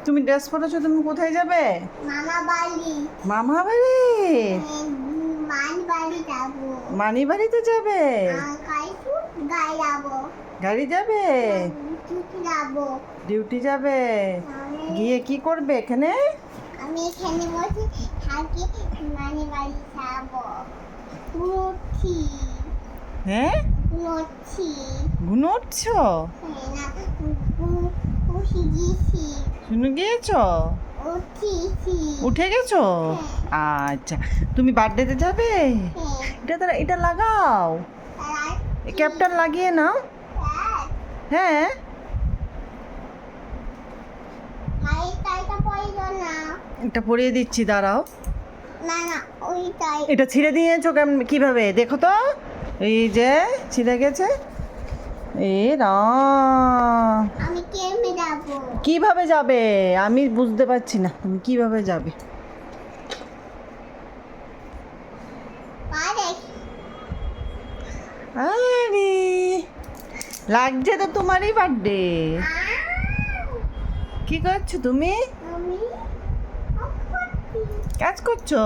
তুমি ড্রেস পরেছো, তুমি কোথায় যাবে? মামা বাড়ি। মামা বাড়ি? মানি বাড়ি যাবো। মানি বাড়িতে যাবে? কাইছু গাই যাবো। গাড়ি যাবে? ছুটি যাবো। ডিউটি যাবে? গিয়ে কি করবে এখানে? আমি এখানে বসে থাকি, মানি বাড়ি যাবো। ঘুরছি। হ্যাঁ, ঘুরছি। ঘুমোচ্ছো? না, উঠে গেছি। শুনে গিয়েছো? উঠেছি। উঠে গেছো? আচ্ছা, তুমি বার্থডেতে যাবে? এটা লাগাও, এই ক্যাপটা লাগিয়ে নাও। হ্যাঁ, এটা পরিয়ে দিচ্ছি, দাঁড়াও। না না, ওইটাই। এটা ছিঁড়ে দিয়েছো কেমন, কিভাবে দেখো তো? এই যে ছিঁড়ে গেছে। এ রাম, আমি কেমনে যাবো? কিভাবে যাবে আমি বুঝতে পারছি না, তুমি কিভাবে যাবে? পারে। আরে লাগছে তো তোমারই বার্থডে। কি করছো তুমি? আমি কাজ করছো?